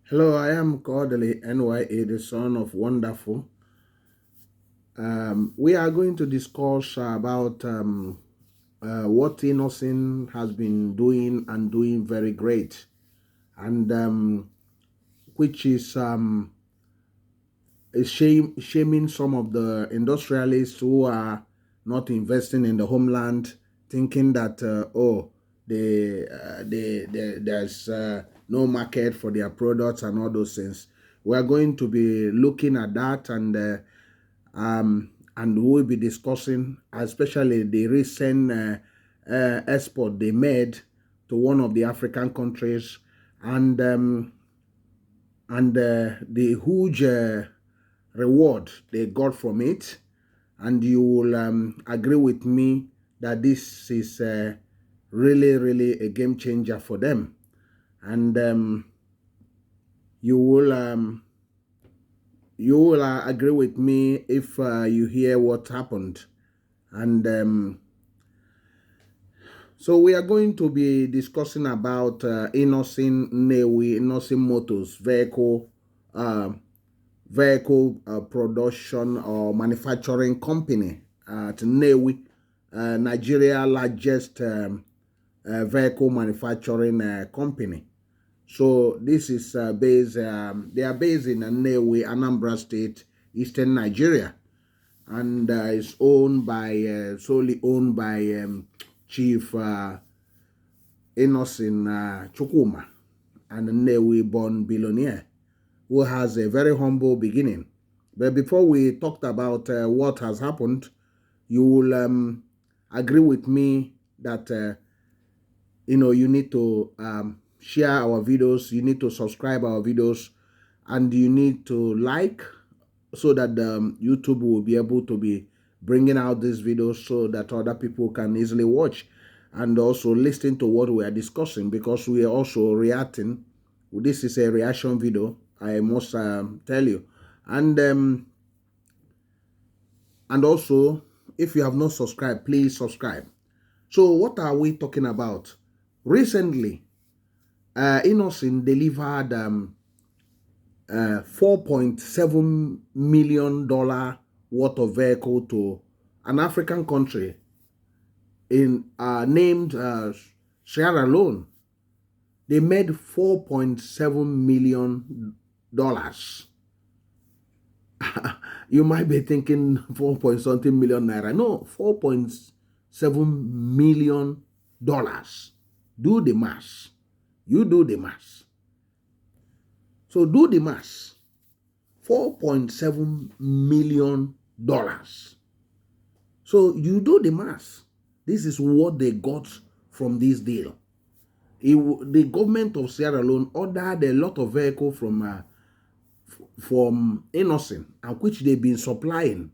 Hello, I am Kodili-nye, the son of Wonderful. We are going to discuss about what Innoson has been doing and doing very great, and which is shaming some of the industrialists who are not investing in the homeland, thinking that there's no market for their products and all those things. We are going to be looking at that, and we'll be discussing especially the recent export they made to one of the African countries, and the huge reward they got from it. And you will agree with me that this is really a game changer for them. And you will agree with me if you hear what happened. And so we are going to be discussing about Innoson Nnewi, Innoson Motors vehicle production or manufacturing company at Nnewi, Nigeria largest vehicle manufacturing company. So this is based. They are based in Nnewi, Anambra State, Eastern Nigeria, and is owned by solely owned by Chief Innoson Chukuma, and Nnewi-born billionaire who has a very humble beginning. But before we talked about what has happened, you will agree with me that you need to share our videos, you need to subscribe our videos, and you need to like, so that YouTube will be able to be bringing out these videos so that other people can easily watch and also listen to what we are discussing, because we are also reacting. This is a reaction video, I must tell you. And also, if you have not subscribed, please subscribe. So what are we talking about? Recently, Innoson delivered $4.7 million worth of vehicle to an African country in named Sierra Leone. They made $4.7 million. You might be thinking 4 point something million naira. No, $4.7 million. Do the math. You do the math. So do the math. $4.7 million. So you do the math. This is what they got from this deal. The government of Sierra Leone ordered a lot of vehicles from Innoson, and which they've been supplying.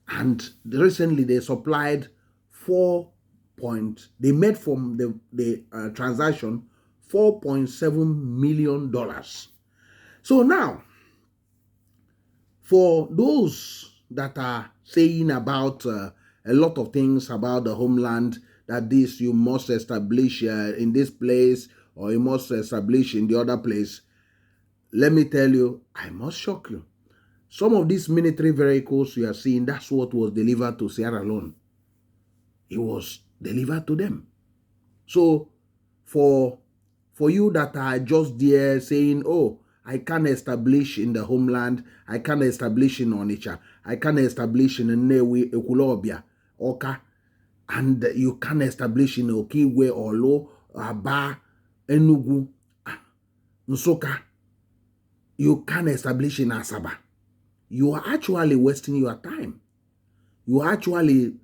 And recently they supplied they made from the transaction $4.7 million. So now, for those that are saying about a lot of things about the homeland, that this you must establish in this place, or you must establish in the other place, let me tell you, I must shock you. Some of these military vehicles you are seeing, that's what was delivered to Sierra Leone. It was delivered to them. So for you that are just there saying, oh, I can't establish in the homeland, I can't establish in Onitsha, I can't establish in Nnewi, Ekulobia, Oka, and you can't establish in Okiwe, Olo, Aba, Enugu, Nsoka, you can't establish in Asaba. You are actually wasting your time. You are actually,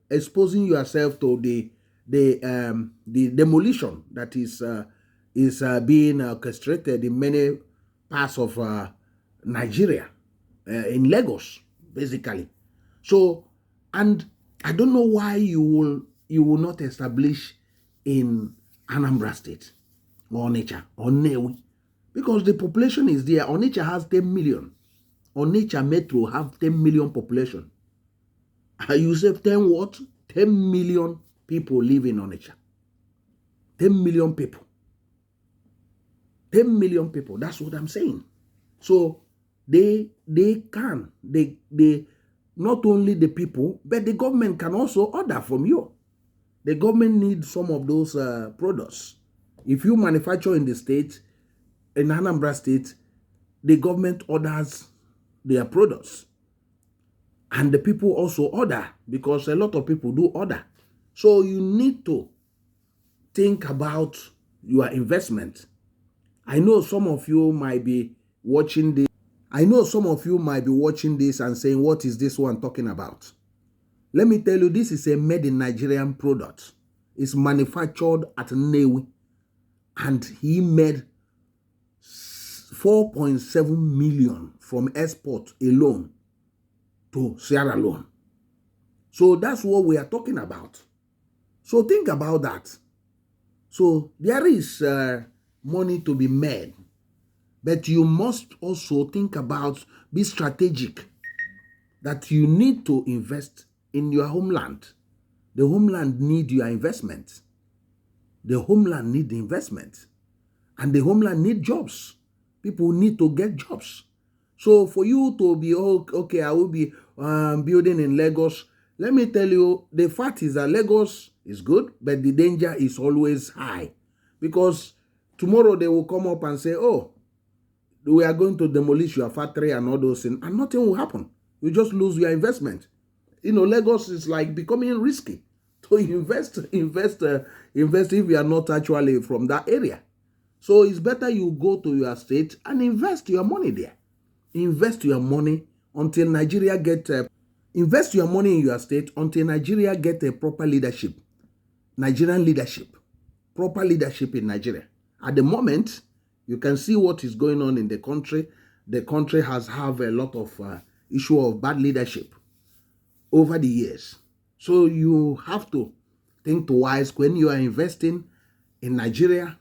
exposing yourself to the demolition that is being orchestrated in many parts of Nigeria, in Lagos, basically. So, and I don't know why you will not establish in Anambra State or Onitsha or Nnewi, because the population is there. Onitsha has 10 million. Onitsha Metro have 10 million population. You say 10 what? 10 million people live in Onitsha. 10 million people. 10 million people. That's what I'm saying. So they not only the people, but the government can also order from you. The government needs some of those products. If you manufacture in the state, in Anambra State, the government orders their products. And the people also order, because a lot of people do order. So you need to think about your investment. I know some of you might be watching this. And saying, what is this one talking about? Let me tell you, this is a made in Nigerian product. It's manufactured at Nnewi. And he made 4.7 million from export alone to Sierra Leone. So that's what we are talking about. So think about that. So there is money to be made, but you must also think about, be strategic, that you need to invest in your homeland. The homeland need your investment. The homeland need the investment. And the homeland need jobs. People need to get jobs. So for you to be, okay, I will be building in Lagos. Let me tell you, the fact is that Lagos is good, but the danger is always high. Because tomorrow they will come up and say, oh, we are going to demolish your factory and all those things, and nothing will happen. You just lose your investment. Lagos is like becoming risky to invest if you are not actually from that area. So it's better you go to your state and invest your money there. Invest your money until Nigeria invest your money in your state until Nigeria get a proper leadership. Nigerian leadership. Proper leadership in Nigeria. At the moment, you can see what is going on in the country. The country has have a lot of issue of bad leadership over the years. So you have to think twice when you are investing in Nigeria.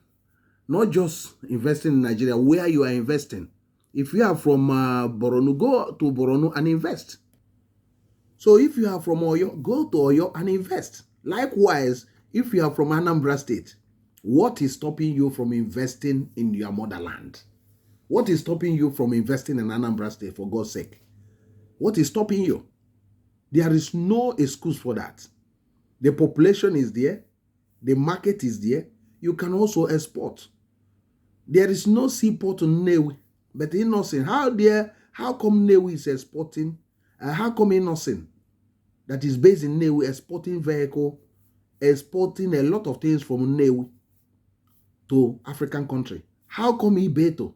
Not just investing in Nigeria, where you are investing. If you are from Borno, go to Borno and invest. So if you are from Oyo, go to Oyo and invest. Likewise, if you are from Anambra State, what is stopping you from investing in your motherland? What is stopping you from investing in Anambra State, for God's sake? What is stopping you? There is no excuse for that. The population is there. The market is there. You can also export. There is no seaport in Nnewi, but Innoson, how come Nnewi is exporting? How come Innoson, that is based in Nnewi, exporting vehicle, exporting a lot of things from Nnewi to African country? How come ibeto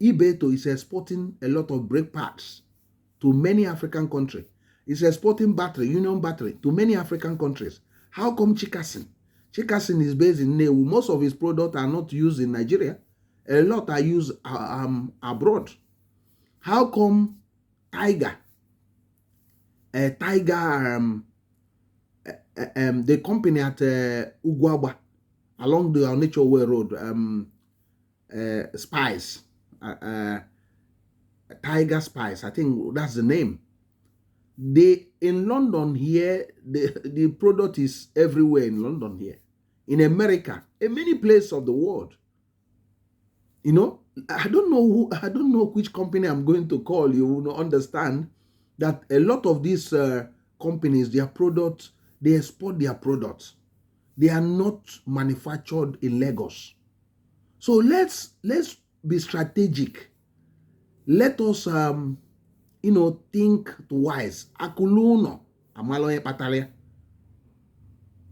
is exporting a lot of brake parts to many African countries? It's exporting Union battery to many African countries. How come chikason is based in Nnewi? Most of its products are not used in Nigeria. A lot are used abroad. How come the company at Ugwagba along the Onitsha Way Road, Spice, Tiger Spice, I think that's the name. In London here, the product is everywhere in London here. In America, in many places of the world. I don't know which company I'm going to call. You will understand that a lot of these companies, their products, they export their products. They are not manufactured in Lagos. So let's be strategic. Let us think twice. Akuluno amaloye patalia.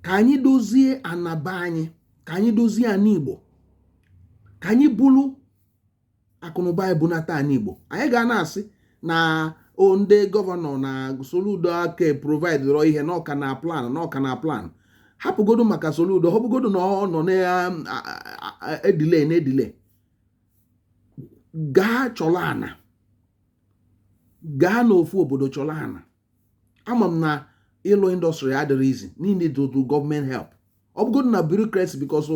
Ka anyị dozie anaba anyị, ka anyị dozie ana Igbo, ka anyị bulu akụnụba ebunata ana Igbo. Anyị ga na-asị na ndị gọvanọ na soludo aka provide ro ihe na ọka na plan. Hapụgodo maka soludo, hapụgodo na ọ nọ na edile. Gaa chọla gaa n'ofu obodo chọla ana. Ama m na ịlụ industry adịrị easy. Need to do government help. Upgoing na bureaucracy, because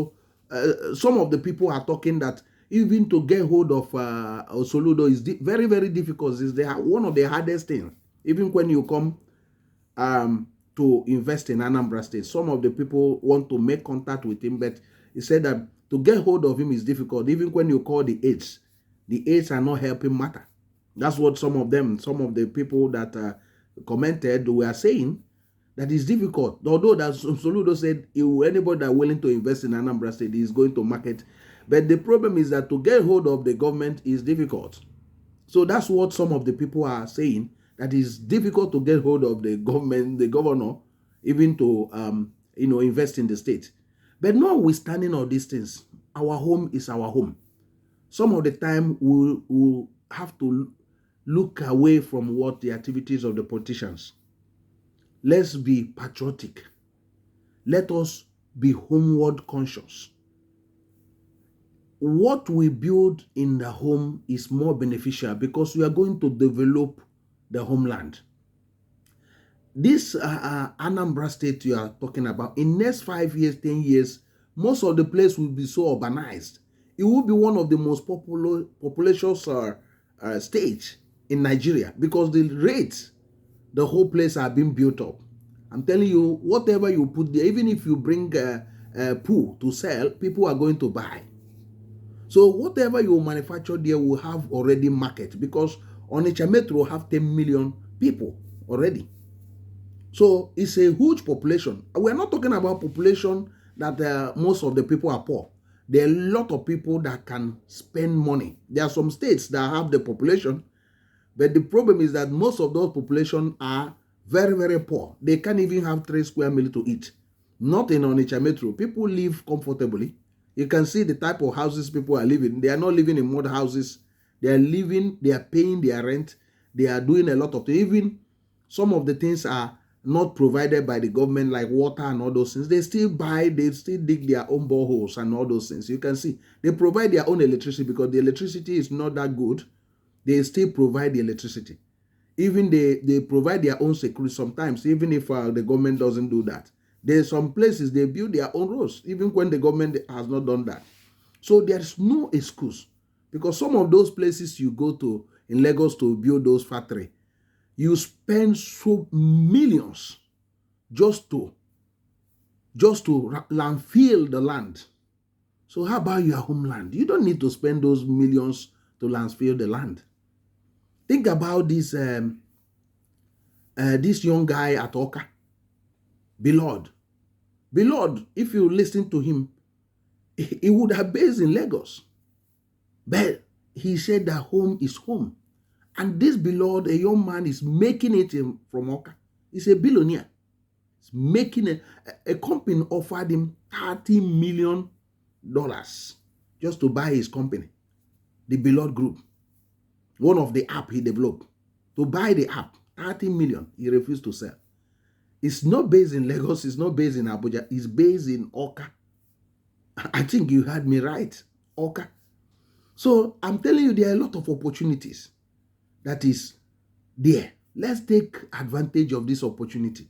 some of the people are talking that even to get hold of soludo is very, very difficult. It's one of the hardest things. Even when you come to invest in Anambra State, some of the people want to make contact with him, but he said that To get hold of him is difficult. Even when you call the aides are not helping matter. That's what some of the people that commented were saying, that is difficult. Although that Soludo said anybody that willing to invest in Anambra State is going to market. But the problem is that to get hold of the government is difficult. So that's what some of the people are saying, that it's difficult to get hold of the government, the governor, even to invest in the state. But notwithstanding all these things, our home is our home. Some of the time we'll have to look away from what the activities of the politicians. Let's be patriotic. Let us be homeward conscious. What we build in the home is more beneficial because we are going to develop the homeland. This Anambra State you are talking about, in next 5 years, 10 years, most of the place will be so urbanized. It will be one of the most populous states in Nigeria because the rates, the whole place are being built up. I'm telling you, whatever you put there, even if you bring a pool to sell, people are going to buy. So whatever you manufacture there will have already market, because Onitsha Metro have 10 million people already. So it's a huge population. We're not talking about population that most of the people are poor. There are a lot of people that can spend money. There are some states that have the population, but the problem is that most of those population are very, very poor. They can't even have 3 square meals to eat. Not in Onitsha Metro. People live comfortably. You can see the type of houses people are living. They are not living in mud houses. They are paying their rent. They are doing a lot of things. Even some of the things are not provided by the government, like water and all those things. They still dig their own boreholes and all those things. You can see they provide their own electricity because the electricity is not that good. They still provide the electricity. Even they provide their own security sometimes, even if the government doesn't do that. There's some places they build their own roads, even when the government has not done that. So there's no excuse, because some of those places you go to in Lagos to build those factories, you spend so millions just to landfill the land. So how about your homeland? You don't need to spend those millions to landfill the land. Think about this young guy at Oka, Beloved, if you listen to him, he would have based in Lagos. But he said that home is home. And this Beloved, a young man, is making it from Oka. He's a billionaire. He's making a company offered him $30 million just to buy his company, the Beloved Group. One of the app he developed. To buy the app, 30 million, he refused to sell. It's not based in Lagos, it's not based in Abuja, it's based in Oka. I think you heard me right, Oka. So I'm telling you, there are a lot of opportunities that is there. Let's take advantage of this opportunity.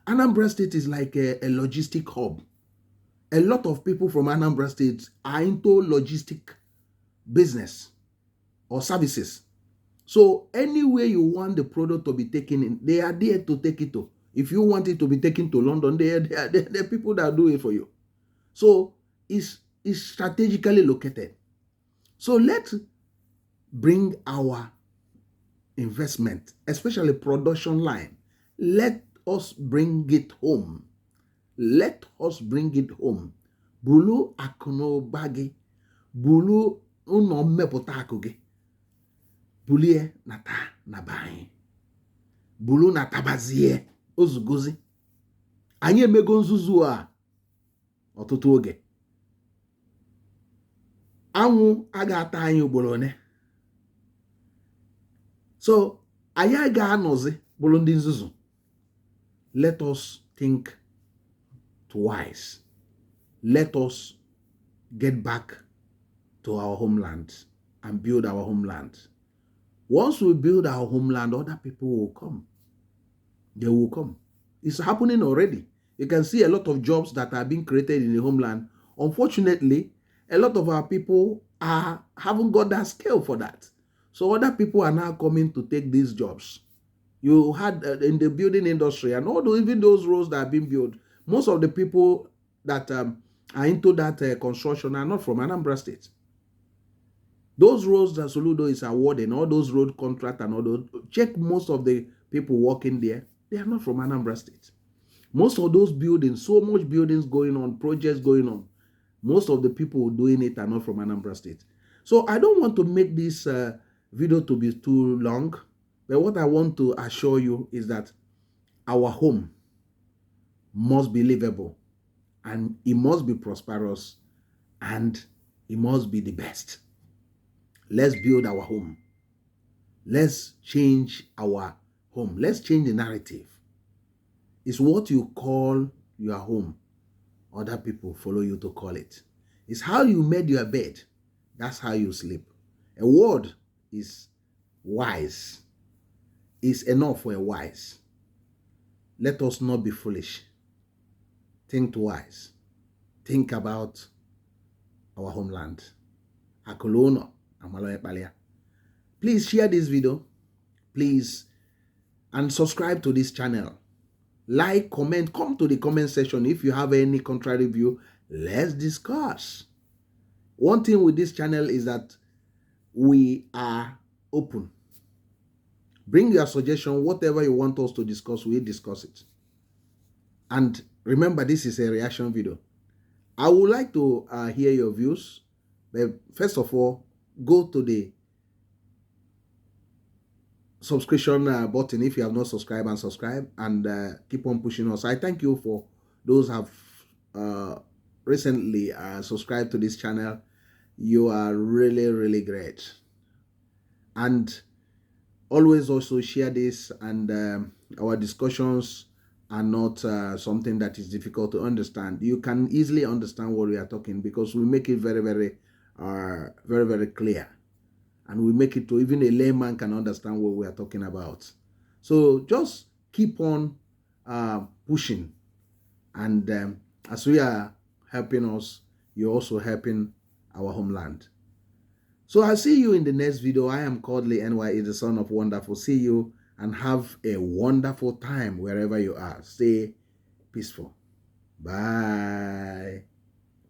Anambra State is like a logistic hub. A lot of people from Anambra State are into logistic business or services. So anywhere you want the product to be taken in, they are there to take it to. If you want it to be taken to London, they are people that do it for you. So it's strategically located. So let's bring our investment, especially production line. Let us bring it home. Let us bring it home. Bulu akono bagi. Bulu uno mepota akuge. Bulie nata nabai. Bulu natabazie. Ozugozi. Anyị emego nzuzu a ọtụtụ oge. Anwụ aga ata anyị ugboro one. So anyị ga-anọzi bụrụ ndị nzuzu. Let us think twice. Let us get back to our homeland and build our homeland. Once we build our homeland, other people will come. They will come. It's happening already. You can see a lot of jobs that are being created in the homeland. Unfortunately, a lot of our people haven't got that skill for that. So other people are now coming to take these jobs. You had in the building industry and even those roads that are being built, most of the people that are into that construction are not from Anambra State. Those roads that Soludo is awarding, all those road contract and all those, check most of the people working there, they are not from Anambra State. Most of those buildings, so much buildings going on, projects going on, most of the people doing it are not from Anambra State. So I don't want to make this video to be too long, but what I want to assure you is that our home must be livable, and it must be prosperous, and it must be the best. Let's build our home. Let's change our home. Let's change the narrative. It's what you call your home, other people follow you to call it. It's how you made your bed. That's how you sleep. A word is wise. Is enough for a wise. Let us not be foolish. Think twice. Think about our homeland. Akolono, Amaloye Palia. Please share this video. Please. And subscribe to this channel. Like, comment, come to the comment section if you have any contrary view. Let's discuss. One thing with this channel is that we are open. Bring your suggestion, whatever you want us to discuss, we'll discuss it. And remember, this is a reaction video. I would like to hear your views. But first of all, go to the subscription button if you have not subscribed, and subscribe, and keep on pushing us. I thank you for those who have recently subscribed to this channel. You are really, really great. And always also share this, and our discussions are not something that is difficult to understand. You can easily understand what we are talking, because we make it very, very clear. And we make it to even a layman can understand what we are talking about. So just keep on pushing. And as we are helping us, you're also helping our homeland. So I'll see you in the next video. I am Kodili-Nye, the son of wonderful. See you and have a wonderful time wherever you are. Stay peaceful. Bye.